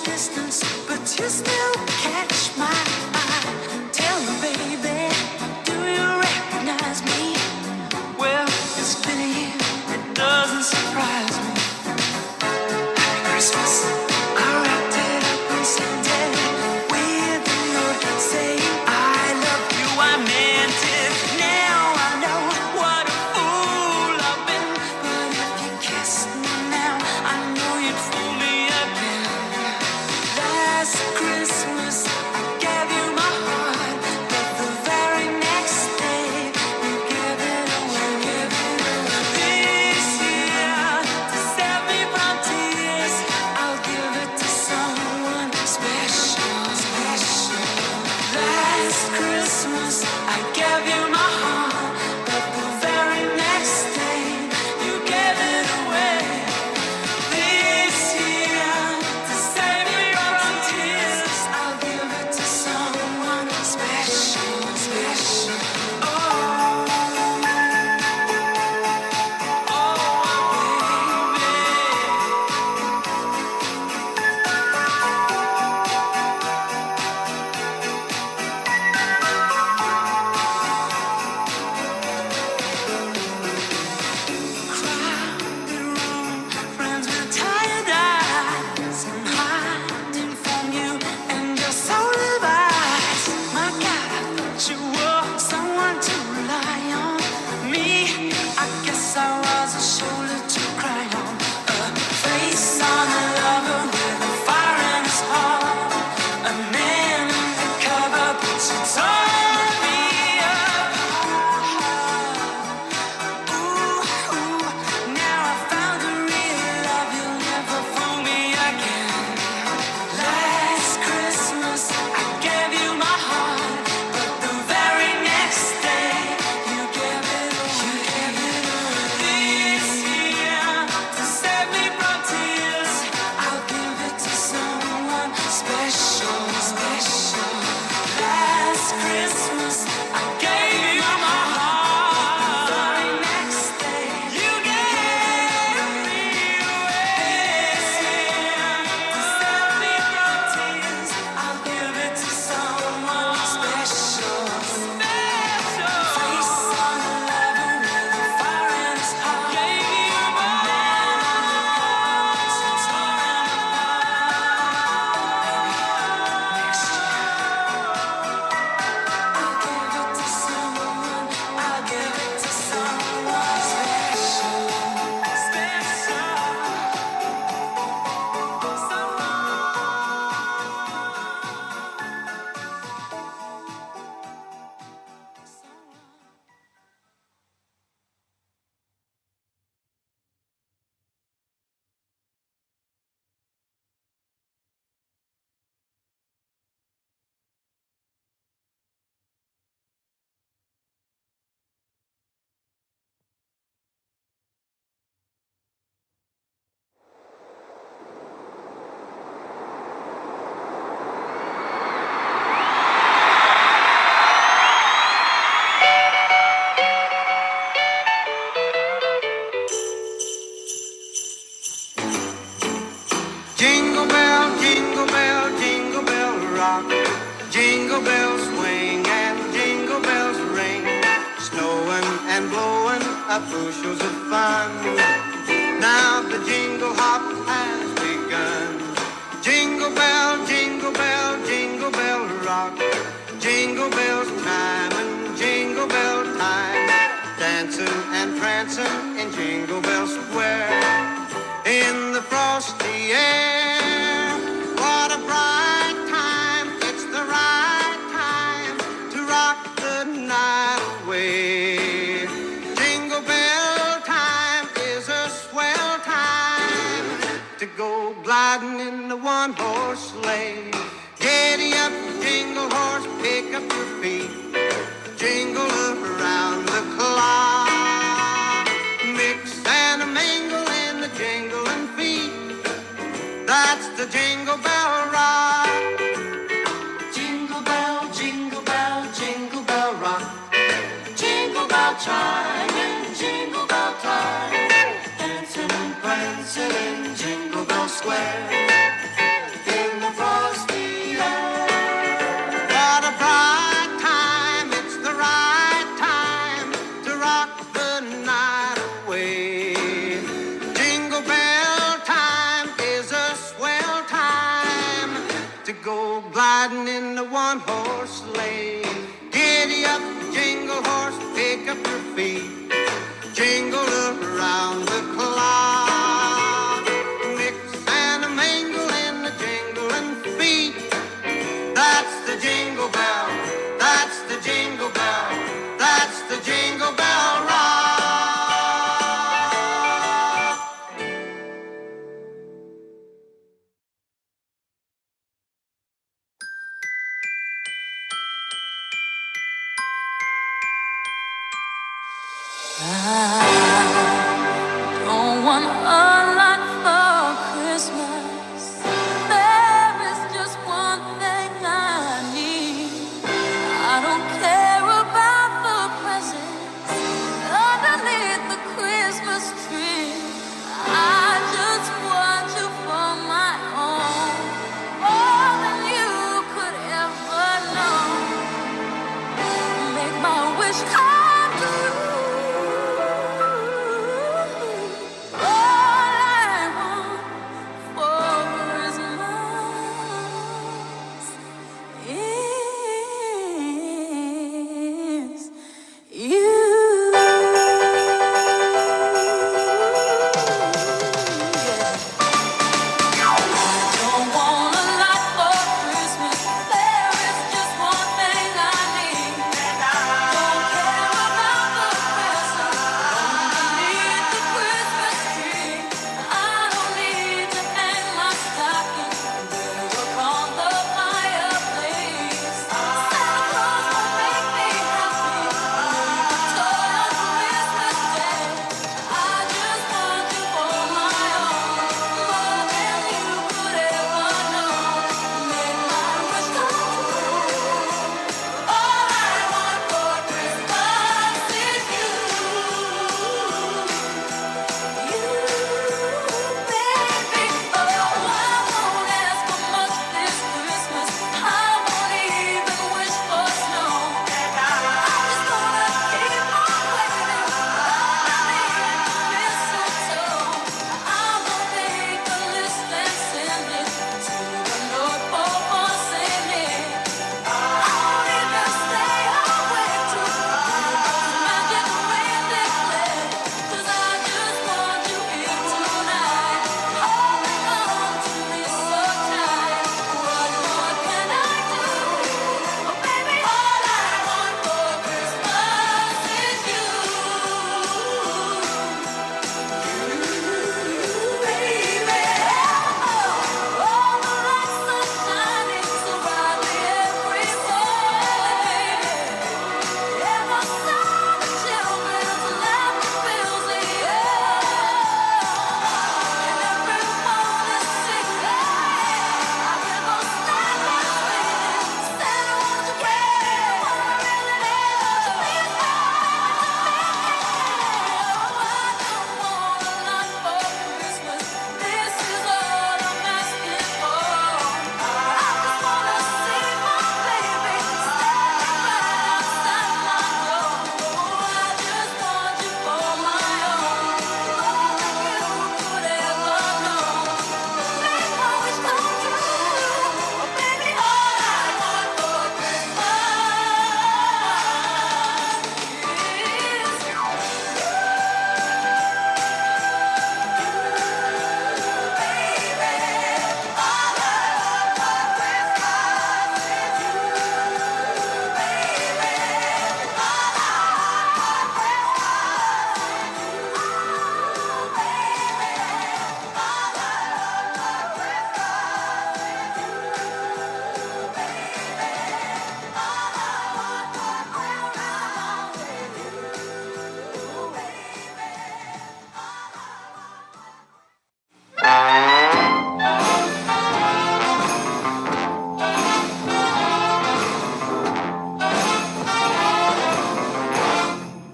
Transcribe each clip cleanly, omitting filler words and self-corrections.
distance, but you still catch my eye. Tell me, baby, do you recognize me? Well, it's been a year, it doesn't surprise me. Happy Christmas. I wrapped it up and sent it with a note saying I love you. I meant it. Now I know what a fool I've been. But if you kissed me now, I know you'd fool me again. Last Christmas I gave you my heart, but the very next day you gave it away. This year, to save me from tears, I'll give it to someone special, special. Last Christmas I gave you my heart, but the very next day you gave it away. This year, to save me from tears, I'll give it to someone special, special. Oh, crowded room, friends with tired eyes. I'm hiding from you and your soul advice. My God, I thought you were someone to rely on. Me, I guess I was a shoulder to cry on. A face on a lover with a fire in his heart. A man undercover, but you torn me apart. Ooh, now I found a real love. You'll never fool me again. Last Christmas I gave you my heart, but the very next day you gave it away. This year, to save me from tears, I'll give it to someone special, special. Last Christmas I gave you my heart, the very next day you gave me away. This year, to save me from tears, I'll give it to someone special, special. Face on a lover with a fire in his heart. Gave you my heart, so torn apart. Next year, I'll give it to someone. I'll give it to someone special, special. Jingle bell rock. Jingle bells swing and jingle bells ring. Snowing and blowing up bushels of fun. Now the jingle hop has begun. Jingle bell rock. Jingle bells chime and jingle bell time. Dancing and prancing in Jingle Bell Square. In the frosty air, what a bright time. It's the right time to rock the night away. Jingle bell time is a swell time to go gliding in the one-horse sleigh. Giddy up, jingle horse, pick up your feet. Jingle around the clock. Mix and a mingle in the jingling feet. That's the Jingle Bell Rock. Jingle bell, jingle bell, jingle bell rock. Jingle bell chime and jingle bell time. Dancing and prancing in Jingle Bell Square. In gliding in the one-horse sleigh. Giddy up, jingle horse, pick up your feet. Jingle around the clock. Mix and a mingle in the jingling feet. That's the jingle bell. That's the jingle bell. That's the jingle bell rock. Don't want a lot for Christmas. There is just one thing I need. I don't care about the presents underneath the Christmas tree. I just want you for my own, more than you could ever know. Make my wish come true.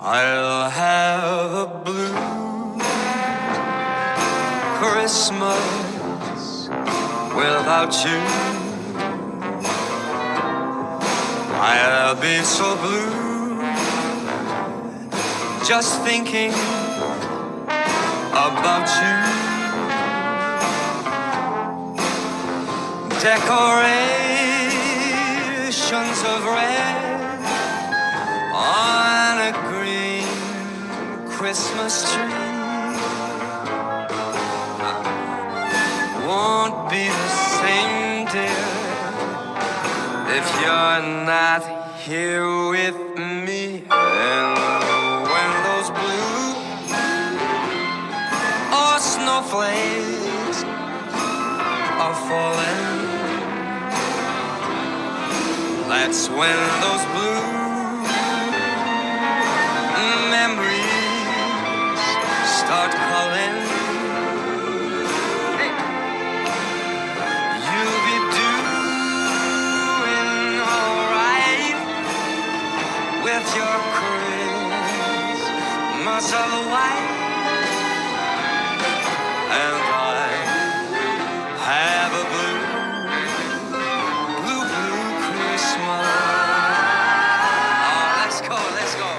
I'll have a blue Christmas without you. I'll be so blue just thinking about you. Decorate decorations of red on a green Christmas tree won't be the same, dear, if you're not here with me. And when those blue or snowflakes are falling, that's when those blue memories start calling. You'll be doing alright with your Christmas of white, and I have a blue Christmas. Oh, let's go, let's go.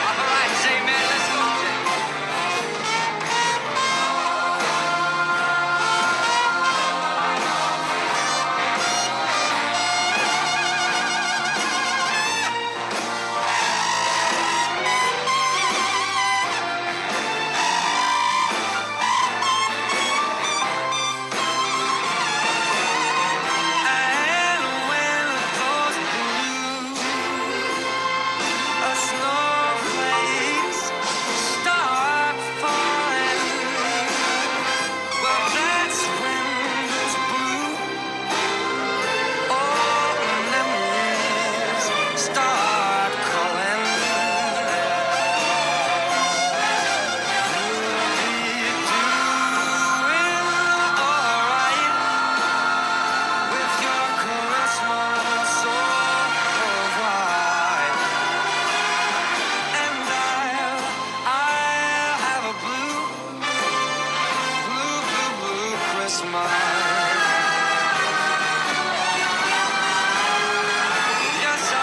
All right, Jay, man, let's go, Jay. And when those blue snowflakes start falling, well, that's when those blue old memories start calling. You'll be doing alright with your Christmas so bright, and I'll have a blue Christmas. Yes,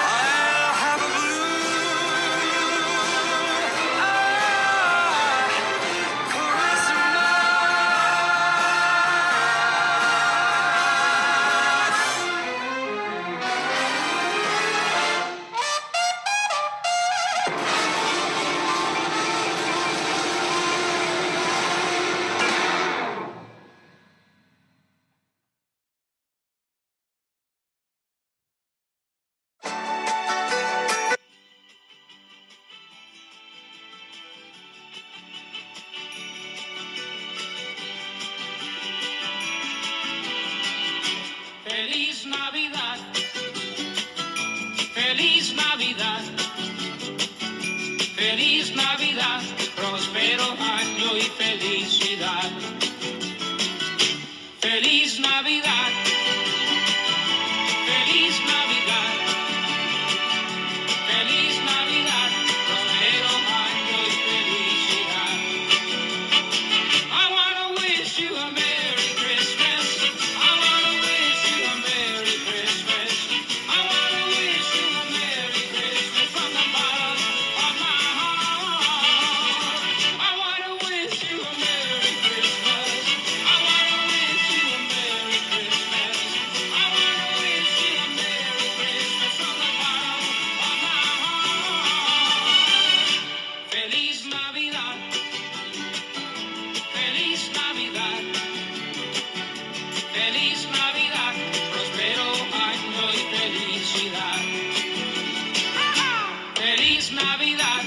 I'll have a blue Feliz Navidad, Feliz Navidad, Feliz Navidad, próspero año y felicidad. Feliz Navidad, Feliz Navidad, Feliz Navidad, próspero año y felicidad. I wanna wish you a Merry Christmas. I wanna wish you a Merry Christmas. I wanna wish you a Merry Christmas from the bottom of my heart. I wanna wish you a Merry Christmas. I wanna wish you a Merry Christmas. I wanna wish you a Merry Christmas from the bottom of my heart. Feliz Navidad. Feliz Navidad, Feliz Navidad, próspero año y felicidad. Feliz Navidad.